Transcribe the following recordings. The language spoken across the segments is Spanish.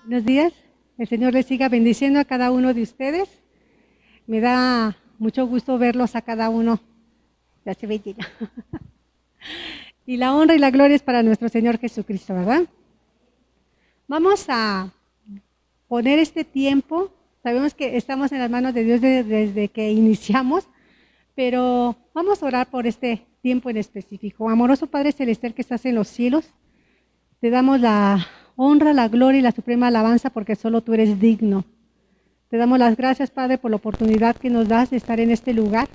Buenos días. El Señor les siga bendiciendo a cada uno de ustedes. Me da mucho gusto verlos a cada uno. Ya se ve llena. Y la honra y la gloria es para nuestro Señor Jesucristo, ¿verdad? Vamos a poner este tiempo. Sabemos que estamos en las manos de Dios desde que iniciamos, pero vamos a orar por este tiempo en específico. Amoroso Padre Celestial que estás en los cielos, te damos la honra, la gloria y la suprema alabanza porque solo tú eres digno. Te damos las gracias, Padre, por la oportunidad que nos das de estar en este lugar.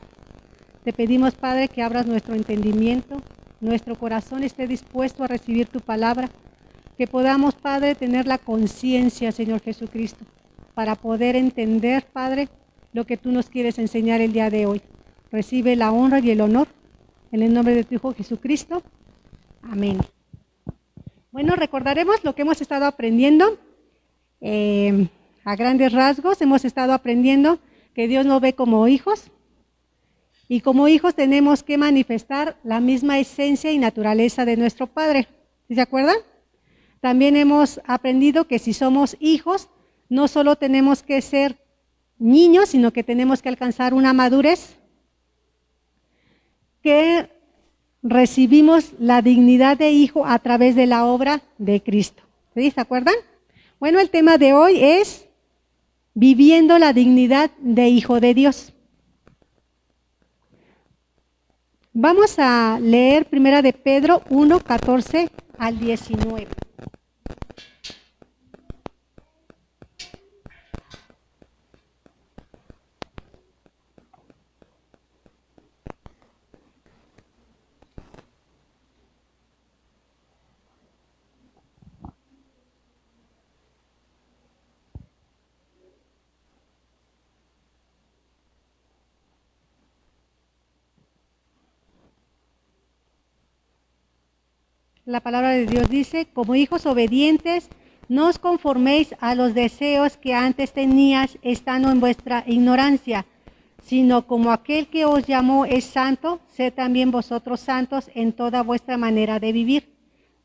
Te pedimos, Padre, que abras nuestro entendimiento, nuestro corazón esté dispuesto a recibir tu palabra, que podamos, Padre, tener la conciencia, Señor Jesucristo, para poder entender, Padre, lo que tú nos quieres enseñar el día de hoy. Recibe la honra y el honor en el nombre de tu Hijo Jesucristo. Amén. Bueno, recordaremos lo que hemos estado aprendiendo. A grandes rasgos hemos estado aprendiendo que Dios nos ve como hijos y como hijos tenemos que manifestar la misma esencia y naturaleza de nuestro Padre. ¿Sí se acuerdan? También hemos aprendido que si somos hijos, no solo tenemos que ser niños, sino que tenemos que alcanzar una madurez, que recibimos la dignidad de hijo a través de la obra de Cristo. ¿Sí? ¿Se acuerdan? Bueno, el tema de hoy es viviendo la dignidad de hijo de Dios. Vamos a leer primera de Pedro 1, 14 al 19. La palabra de Dios dice, como hijos obedientes, no os conforméis a los deseos que antes teníais estando en vuestra ignorancia, sino como aquel que os llamó es santo, sed también vosotros santos en toda vuestra manera de vivir.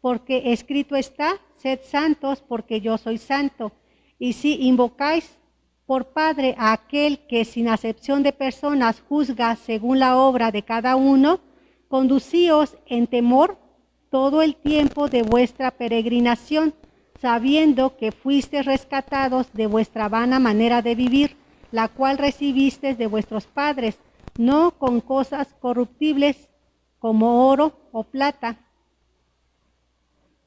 Porque escrito está, sed santos porque yo soy santo. Y si invocáis por Padre a aquel que sin acepción de personas juzga según la obra de cada uno, conducíos en temor todo el tiempo de vuestra peregrinación, sabiendo que fuisteis rescatados de vuestra vana manera de vivir, la cual recibisteis de vuestros padres, no con cosas corruptibles como oro o plata,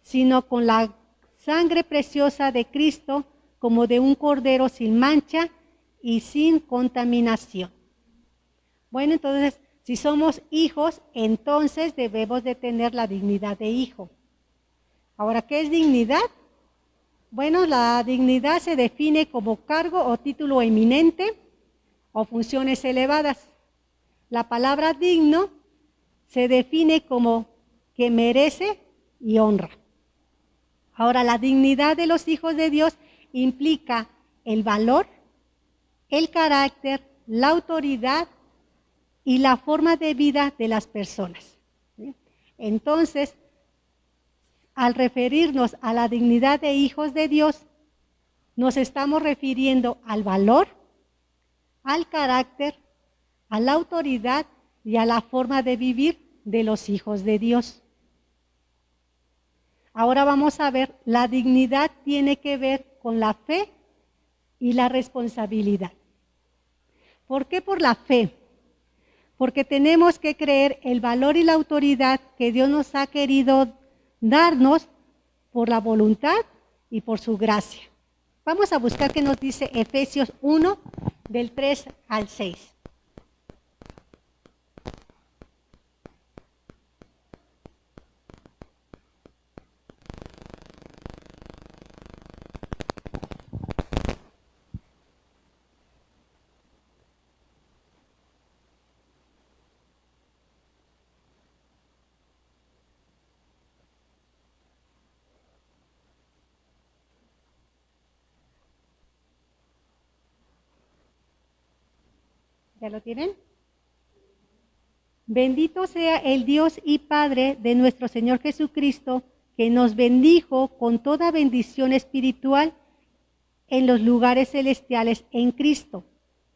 sino con la sangre preciosa de Cristo, como de un cordero sin mancha y sin contaminación. Bueno, entonces, si somos hijos, entonces debemos de tener la dignidad de hijo. Ahora, ¿qué es dignidad? Bueno, la dignidad se define como cargo o título eminente o funciones elevadas. La palabra digno se define como que merece y honra. Ahora, la dignidad de los hijos de Dios implica el valor, el carácter, la autoridad y la forma de vida de las personas. ¿Sí? Entonces, al referirnos a la dignidad de hijos de Dios, nos estamos refiriendo al valor, al carácter, a la autoridad y a la forma de vivir de los hijos de Dios. Ahora vamos a ver, la dignidad tiene que ver con la fe y la responsabilidad. ¿Por qué por la fe? Porque tenemos que creer el valor y la autoridad que Dios nos ha querido darnos por la voluntad y por su gracia. Vamos a buscar qué nos dice Efesios 1, del 3 al 6. ¿Ya lo tienen? Bendito sea el Dios y Padre de nuestro Señor Jesucristo, que nos bendijo con toda bendición espiritual en los lugares celestiales en Cristo,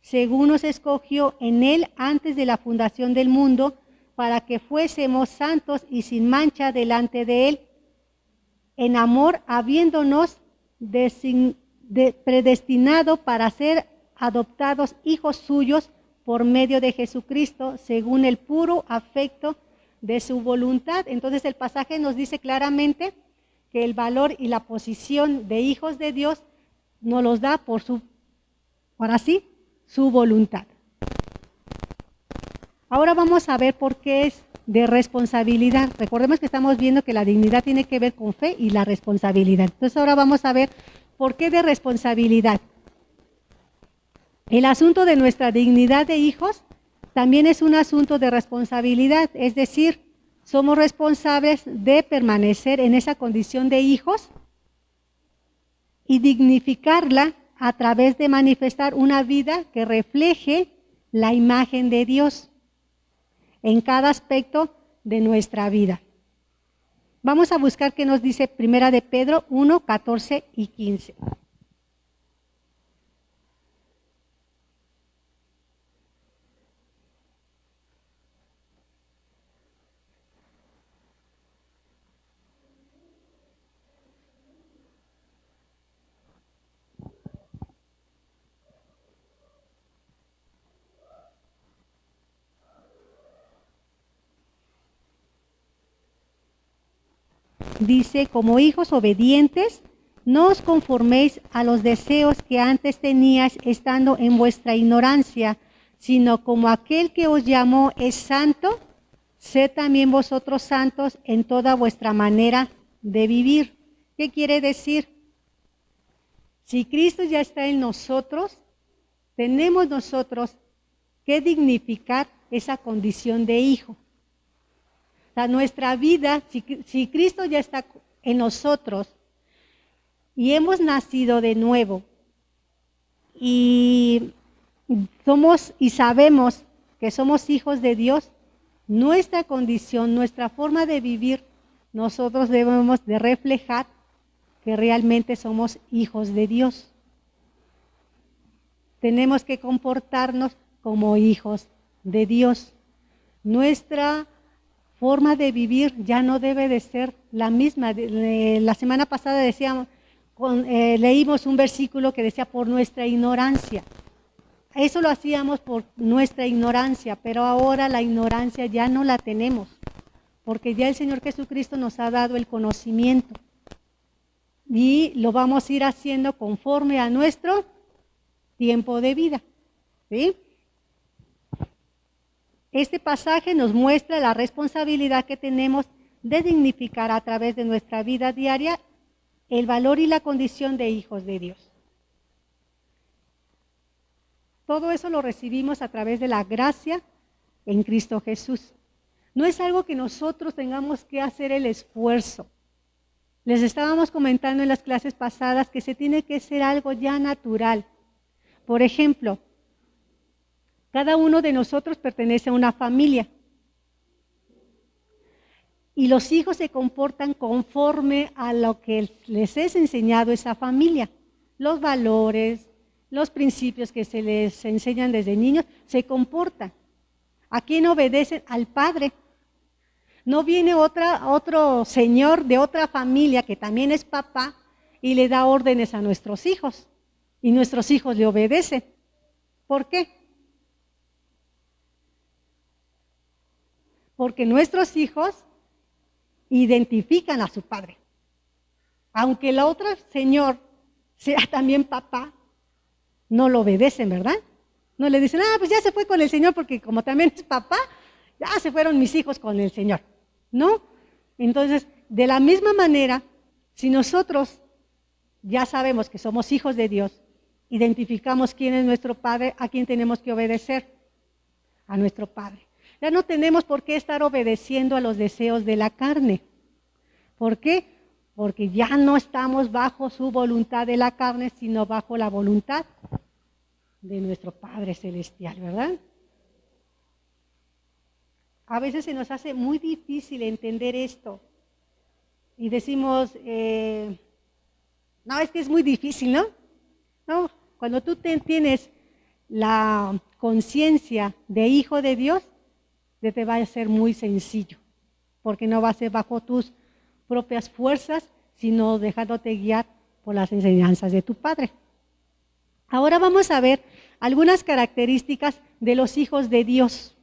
según nos escogió en Él antes de la fundación del mundo, para que fuésemos santos y sin mancha delante de Él, en amor habiéndonos predestinado para ser adoptados hijos suyos por medio de Jesucristo, según el puro afecto de su voluntad. Entonces el pasaje nos dice claramente que el valor y la posición de hijos de Dios nos los da por su, ahora sí, su voluntad. Ahora vamos a ver por qué es de responsabilidad. Recordemos que estamos viendo que la dignidad tiene que ver con fe y la responsabilidad. Entonces ahora vamos a ver por qué de responsabilidad. El asunto de nuestra dignidad de hijos también es un asunto de responsabilidad, es decir, somos responsables de permanecer en esa condición de hijos y dignificarla a través de manifestar una vida que refleje la imagen de Dios en cada aspecto de nuestra vida. Vamos a buscar qué nos dice Primera de Pedro 1, 14 y 15. Dice, como hijos obedientes, no os conforméis a los deseos que antes teníais estando en vuestra ignorancia, sino como aquel que os llamó es santo, sed también vosotros santos en toda vuestra manera de vivir. ¿Qué quiere decir? Si Cristo ya está en nosotros, tenemos nosotros que dignificar esa condición de hijo. O sea, nuestra vida, si Cristo ya está en nosotros y hemos nacido de nuevo y somos y sabemos que somos hijos de Dios, nuestra condición, nuestra forma de vivir, nosotros debemos de reflejar que realmente somos hijos de Dios. Tenemos que comportarnos como hijos de Dios. Nuestra forma de vivir ya no debe de ser la misma. La semana pasada decíamos, leímos un versículo que decía por nuestra ignorancia. Eso lo hacíamos por nuestra ignorancia, pero ahora la ignorancia ya no la tenemos, porque ya el Señor Jesucristo nos ha dado el conocimiento y lo vamos a ir haciendo conforme a nuestro tiempo de vida, ¿sí? Este pasaje nos muestra la responsabilidad que tenemos de dignificar a través de nuestra vida diaria el valor y la condición de hijos de Dios. Todo eso lo recibimos a través de la gracia en Cristo Jesús. No es algo que nosotros tengamos que hacer el esfuerzo. Les estábamos comentando en las clases pasadas que se tiene que ser algo ya natural. Por ejemplo, cada uno de nosotros pertenece a una familia y los hijos se comportan conforme a lo que les es enseñado esa familia. Los valores, los principios que se les enseñan desde niños, se comportan. ¿A quién obedecen? Al padre. No viene otro señor de otra familia que también es papá y le da órdenes a nuestros hijos y nuestros hijos le obedecen. ¿Por qué? Porque nuestros hijos identifican a su padre. Aunque el otro señor sea también papá, no lo obedecen, ¿verdad? No le dicen, pues ya se fue con el Señor porque como también es papá, ya se fueron mis hijos con el Señor. ¿No? Entonces, de la misma manera, si nosotros ya sabemos que somos hijos de Dios, identificamos quién es nuestro Padre, a quién tenemos que obedecer, a nuestro Padre. Ya no tenemos por qué estar obedeciendo a los deseos de la carne. ¿Por qué? Porque ya no estamos bajo su voluntad de la carne, sino bajo la voluntad de nuestro Padre Celestial, ¿verdad? A veces se nos hace muy difícil entender esto y decimos, no, es que es muy difícil, ¿no? ¿no? Cuando tú tienes la conciencia de hijo de Dios, te va a ser muy sencillo, porque no va a ser bajo tus propias fuerzas, sino dejándote guiar por las enseñanzas de tu Padre. Ahora vamos a ver algunas características de los hijos de Dios.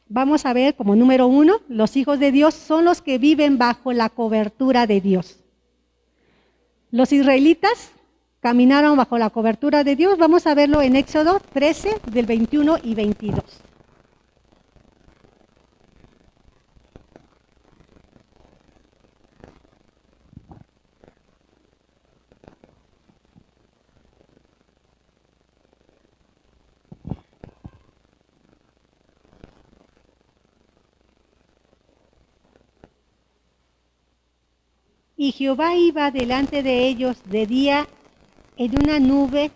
Vamos a ver como número 1, los hijos de Dios son los que viven bajo la cobertura de Dios. Los israelitas caminaron bajo la cobertura de Dios. Vamos a verlo en Éxodo 13, del 21 y 22. Y Jehová iba delante de ellos de día en una nube,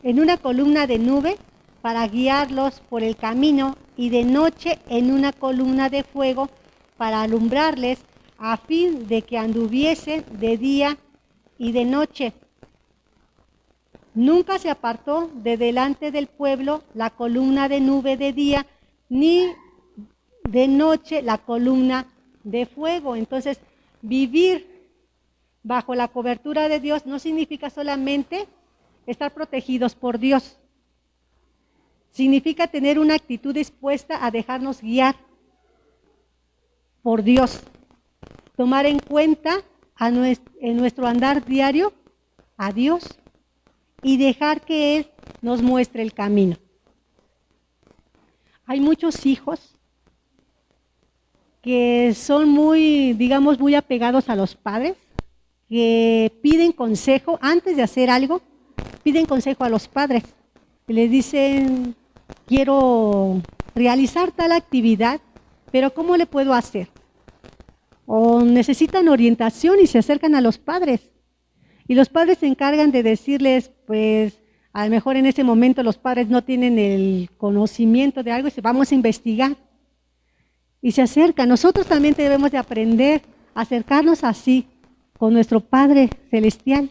en una columna de nube, para guiarlos por el camino, y de noche en una columna de fuego para alumbrarles, a fin de que anduviesen de día y de noche. Nunca se apartó de delante del pueblo la columna de nube de día, ni de noche la columna de fuego. Entonces, vivir bajo la cobertura de Dios no significa solamente estar protegidos por Dios. Significa tener una actitud dispuesta a dejarnos guiar por Dios. Tomar en cuenta en nuestro andar diario a Dios y dejar que Él nos muestre el camino. Hay muchos hijos que son muy, digamos, muy apegados a los padres, que piden consejo antes de hacer algo, piden consejo a los padres. Les dicen, quiero realizar tal actividad, pero ¿cómo le puedo hacer? O necesitan orientación y se acercan a los padres. Y los padres se encargan de decirles, pues, a lo mejor en ese momento los padres no tienen el conocimiento de algo y vamos a investigar. Y se acercan. Nosotros también debemos de aprender a acercarnos así con nuestro Padre Celestial.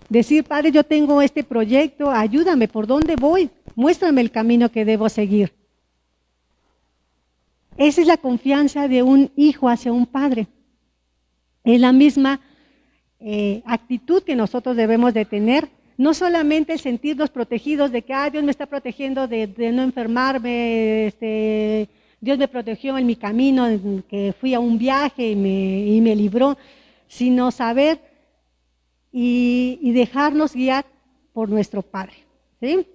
Decir, Padre, yo tengo este proyecto, ayúdame, ¿por dónde voy? Muéstrame el camino que debo seguir. Esa es la confianza de un hijo hacia un padre. Es la misma actitud que nosotros debemos de tener. No solamente el sentirnos protegidos de que Dios me está protegiendo de no enfermarme, Dios me protegió en mi camino, en que fui a un viaje y me libró, sino saber y dejarnos guiar por nuestro Padre. ¿Sí?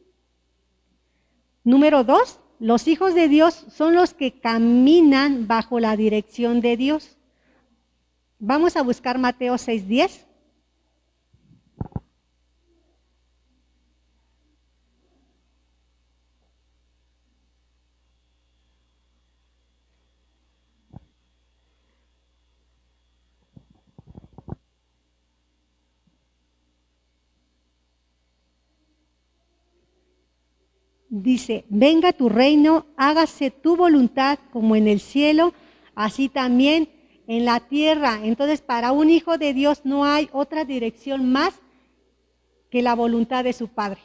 Número 2, los hijos de Dios son los que caminan bajo la dirección de Dios. Vamos a buscar Mateo 6:10. Dice, venga tu reino, hágase tu voluntad como en el cielo, así también en la tierra. Entonces, para un hijo de Dios no hay otra dirección más que la voluntad de su Padre.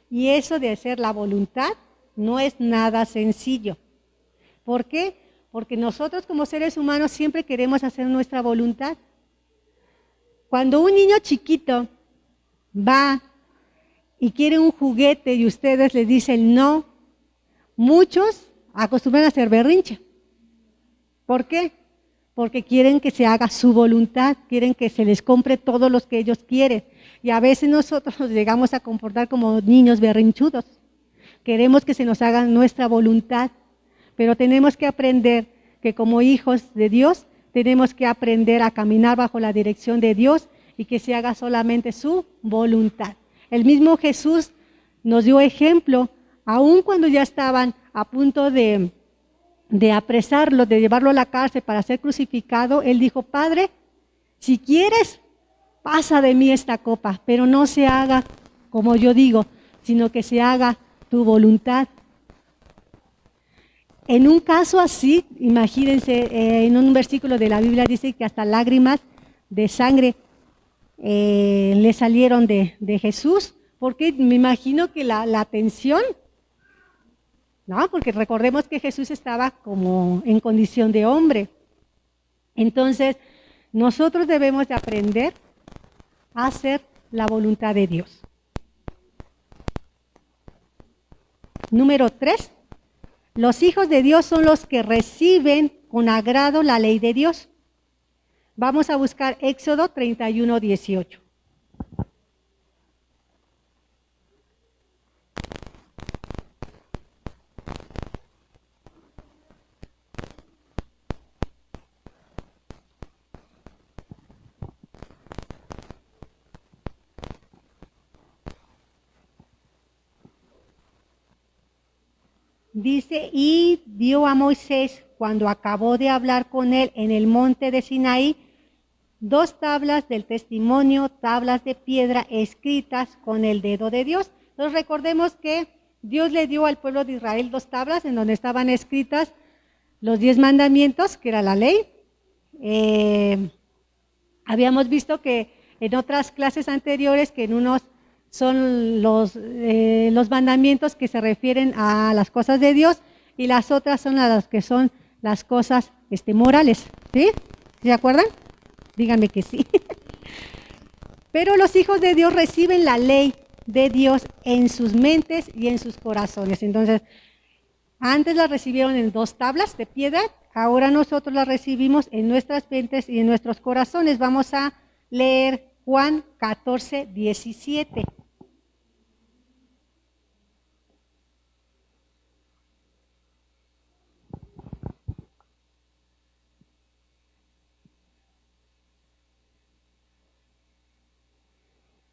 Y eso de hacer la voluntad no es nada sencillo. ¿Por qué? Porque nosotros como seres humanos siempre queremos hacer nuestra voluntad. Cuando un niño chiquito va y quiere un juguete y ustedes le dicen no, muchos acostumbran a hacer berrinche. ¿Por qué? Porque quieren que se haga su voluntad, quieren que se les compre todo lo que ellos quieren. Y a veces nosotros nos llegamos a comportar como niños berrinchudos. Queremos que se nos haga nuestra voluntad, pero tenemos que aprender que como hijos de Dios, tenemos que aprender a caminar bajo la dirección de Dios y que se haga solamente su voluntad. El mismo Jesús nos dio ejemplo, aun cuando ya estaban a punto de apresarlo, de llevarlo a la cárcel para ser crucificado. Él dijo, Padre, si quieres, pasa de mí esta copa, pero no se haga como yo digo, sino que se haga tu voluntad. En un caso así, imagínense, en un versículo de la Biblia dice que hasta lágrimas de sangre le salieron de Jesús, porque me imagino que la atención, ¿no? Porque recordemos que Jesús estaba como en condición de hombre. Entonces, nosotros debemos de aprender a hacer la voluntad de Dios. Número 3. Los hijos de Dios son los que reciben con agrado la ley de Dios. Vamos a buscar Éxodo 31:18. Dice, y dio a Moisés, cuando acabó de hablar con él en el monte de Sinaí, 2 tablas del testimonio, tablas de piedra escritas con el dedo de Dios. Entonces recordemos que Dios le dio al pueblo de Israel 2 tablas en donde estaban escritas los 10 mandamientos, que era la ley. Habíamos visto que en otras clases anteriores que en unos son los mandamientos que se refieren a las cosas de Dios y las otras son las que son las cosas morales. ¿Sí? ¿Se acuerdan? Díganme que sí. Pero los hijos de Dios reciben la ley de Dios en sus mentes y en sus corazones. Entonces, antes la recibieron en 2 tablas de piedra, ahora nosotros la recibimos en nuestras mentes y en nuestros corazones. Vamos a leer Juan 14:17.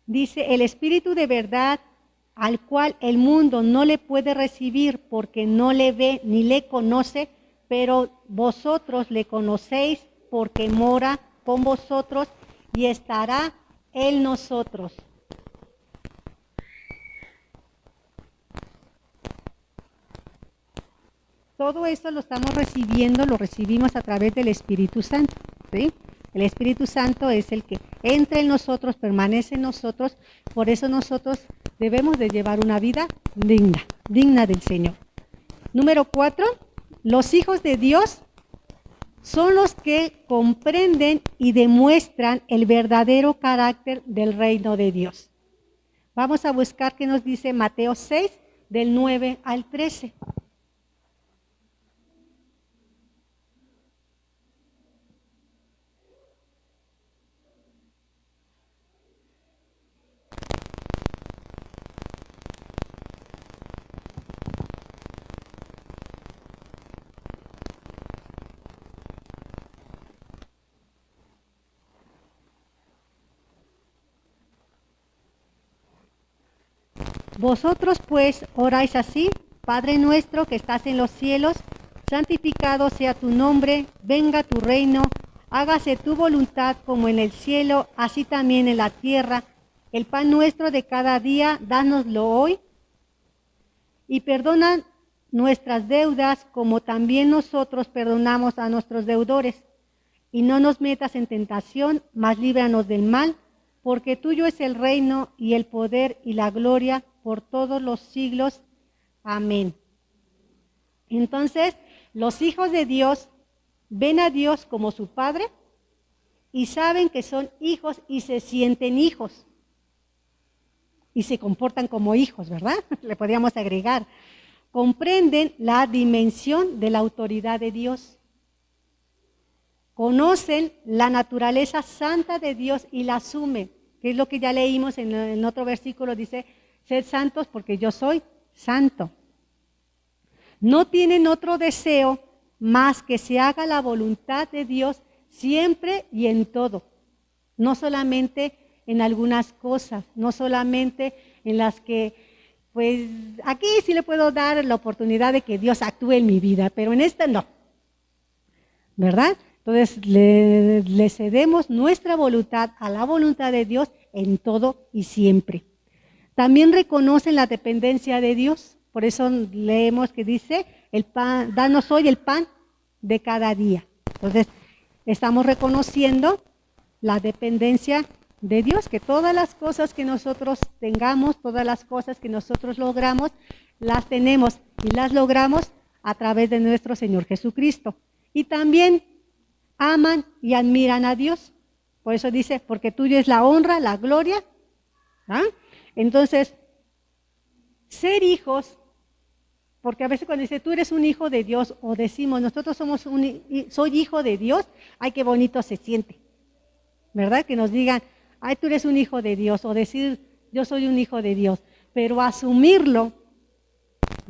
Dice, el Espíritu de verdad, al cual el mundo no le puede recibir porque no le ve ni le conoce, pero vosotros le conocéis porque mora con vosotros y estará en nosotros. Todo esto lo estamos recibiendo, lo recibimos a través del Espíritu Santo, ¿sí? El Espíritu Santo es el que entra en nosotros, permanece en nosotros, por eso nosotros debemos de llevar una vida digna del Señor. Número 4, los hijos de Dios son los que comprenden y demuestran el verdadero carácter del reino de Dios. Vamos a buscar qué nos dice Mateo 6, del 9 al 13. Vosotros pues oráis así: Padre nuestro que estás en los cielos, santificado sea tu nombre, venga tu reino, hágase tu voluntad como en el cielo, así también en la tierra. El pan nuestro de cada día, dánoslo hoy, y perdona nuestras deudas como también nosotros perdonamos a nuestros deudores. Y no nos metas en tentación, mas líbranos del mal, porque tuyo es el reino y el poder y la gloria por todos los siglos. Amén. Entonces, los hijos de Dios ven a Dios como su Padre y saben que son hijos y se sienten hijos. Y se comportan como hijos, ¿verdad? Le podríamos agregar. Comprenden la dimensión de la autoridad de Dios. Conocen la naturaleza santa de Dios y la asumen, que es lo que ya leímos en otro versículo, dice, sed santos porque yo soy santo. No tienen otro deseo más que se haga la voluntad de Dios siempre y en todo. No solamente en algunas cosas, no solamente en las que, pues, aquí sí le puedo dar la oportunidad de que Dios actúe en mi vida, pero en esta no, ¿verdad? Entonces le cedemos nuestra voluntad a la voluntad de Dios en todo y siempre. También reconocen la dependencia de Dios, por eso leemos que dice, el pan, danos hoy el pan de cada día. Entonces estamos reconociendo la dependencia de Dios, que todas las cosas que nosotros tengamos, todas las cosas que nosotros logramos, las tenemos y las logramos a través de nuestro Señor Jesucristo. Y también aman y admiran a Dios. Por eso dice, porque tuyo es la honra, la gloria. ¿Ah? Entonces, ser hijos, porque a veces cuando dice tú eres un hijo de Dios, o decimos nosotros soy hijo de Dios, ay, qué bonito se siente, ¿verdad? Que nos digan, ay, tú eres un hijo de Dios, o decir yo soy un hijo de Dios, pero asumirlo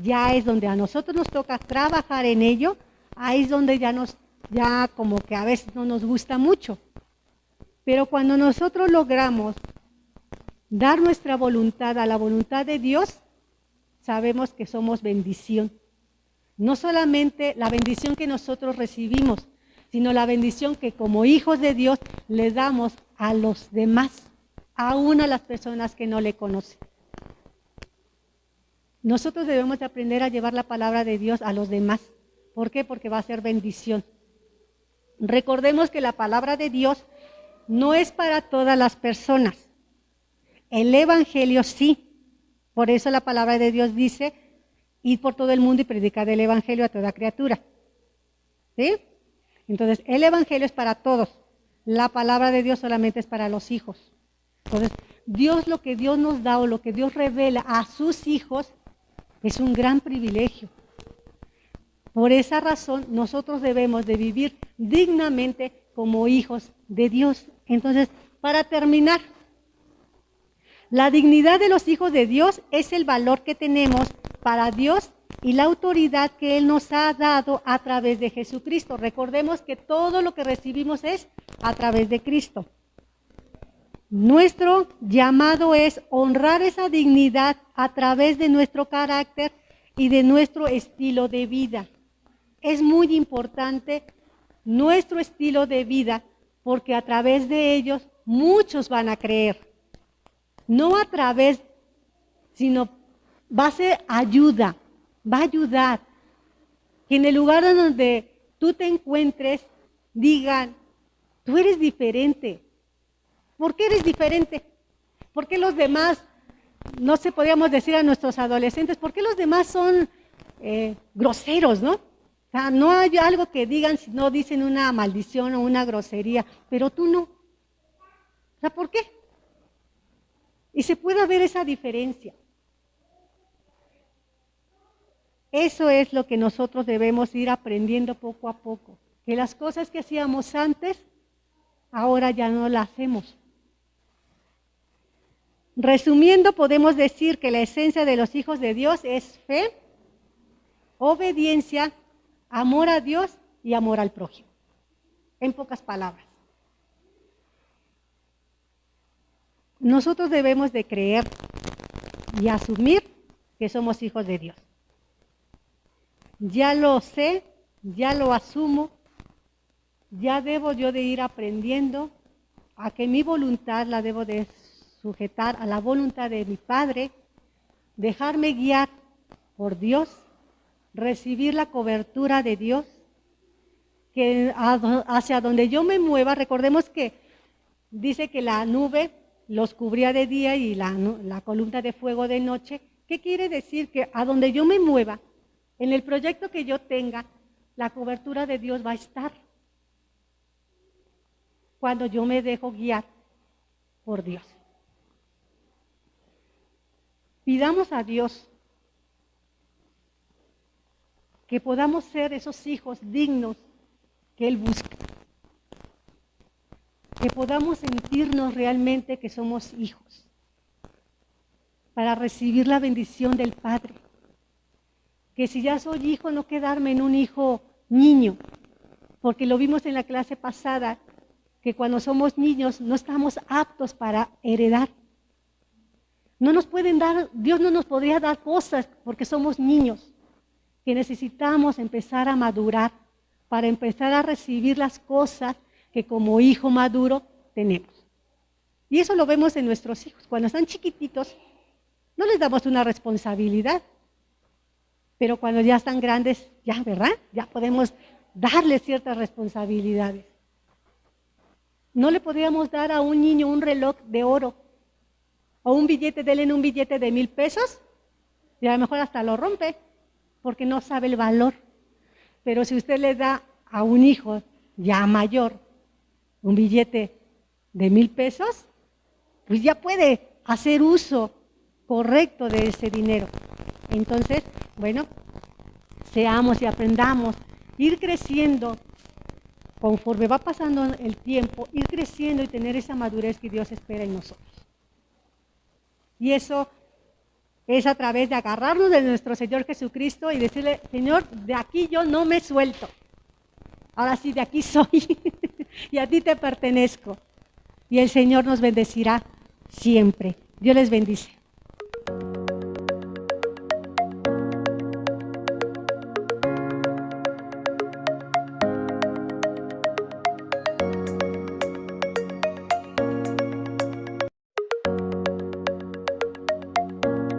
ya es donde a nosotros nos toca trabajar en ello, ahí es donde ya como que a veces no nos gusta mucho. Pero cuando nosotros logramos dar nuestra voluntad a la voluntad de Dios, sabemos que somos bendición. No solamente la bendición que nosotros recibimos, sino la bendición que como hijos de Dios le damos a los demás, aún a las personas que no le conocen. Nosotros debemos de aprender a llevar la palabra de Dios a los demás. ¿Por qué? Porque va a ser bendición. Recordemos que la palabra de Dios no es para todas las personas. El Evangelio sí. Por eso la palabra de Dios dice, id por todo el mundo y predicad el Evangelio a toda criatura. ¿Sí? Entonces, el Evangelio es para todos. La palabra de Dios solamente es para los hijos. Entonces, Dios, lo que Dios nos da o lo que Dios revela a sus hijos es un gran privilegio. Por esa razón, nosotros debemos de vivir dignamente como hijos de Dios. Entonces, para terminar, la dignidad de los hijos de Dios es el valor que tenemos para Dios y la autoridad que Él nos ha dado a través de Jesucristo. Recordemos que todo lo que recibimos es a través de Cristo. Nuestro llamado es honrar esa dignidad a través de nuestro carácter y de nuestro estilo de vida. Es muy importante nuestro estilo de vida porque a través de ellos muchos van a creer. No a través, sino va a ser ayuda, va a ayudar. Que en el lugar donde tú te encuentres digan, tú eres diferente. ¿Por qué eres diferente? ¿Por qué los demás, no se podríamos decir a nuestros adolescentes, por qué los demás son groseros, ¿no? O sea, no hay algo que digan si no dicen una maldición o una grosería, pero tú no. O sea, ¿por qué? Y se puede ver esa diferencia. Eso es lo que nosotros debemos ir aprendiendo poco a poco. Que las cosas que hacíamos antes, ahora ya no las hacemos. Resumiendo, podemos decir que la esencia de los hijos de Dios es fe, obediencia, amor a Dios y amor al prójimo. En pocas palabras. Nosotros debemos de creer y asumir que somos hijos de Dios. Ya lo sé, ya lo asumo, ya debo yo de ir aprendiendo a que mi voluntad la debo de sujetar a la voluntad de mi Padre, dejarme guiar por Dios, recibir la cobertura de Dios, que hacia donde yo me mueva, recordemos que dice que la nube los cubría de día y la columna de fuego de noche. ¿Qué quiere decir? Que a donde yo me mueva, en el proyecto que yo tenga, la cobertura de Dios va a estar. Cuando yo me dejo guiar por Dios. Pidamos a Dios que podamos ser esos hijos dignos que Él busca. Que podamos sentirnos realmente que somos hijos, para recibir la bendición del Padre. Que si ya soy hijo, no quedarme en un hijo niño, porque lo vimos en la clase pasada, que cuando somos niños no estamos aptos para heredar. No nos pueden dar, Dios no nos podría dar cosas porque somos niños, que necesitamos empezar a madurar para empezar a recibir las cosas que como hijo maduro tenemos. Y eso lo vemos en nuestros hijos. Cuando están chiquititos, no les damos una responsabilidad. Pero cuando ya están grandes, ya, ¿verdad? Ya podemos darles ciertas responsabilidades. No le podríamos dar a un niño un reloj de oro o un billete, denle un billete de 1,000 pesos y a lo mejor hasta lo rompe porque no sabe el valor. Pero si usted le da a un hijo ya mayor un billete de 1,000 pesos, pues ya puede hacer uso correcto de ese dinero. Entonces, bueno, seamos y aprendamos, ir creciendo conforme va pasando el tiempo, ir creciendo y tener esa madurez que Dios espera en nosotros. Y eso es a través de agarrarnos de nuestro Señor Jesucristo y decirle, Señor, de aquí yo no me suelto. Ahora sí, de aquí soy y a ti te pertenezco. Y el Señor nos bendecirá siempre. Dios les bendice.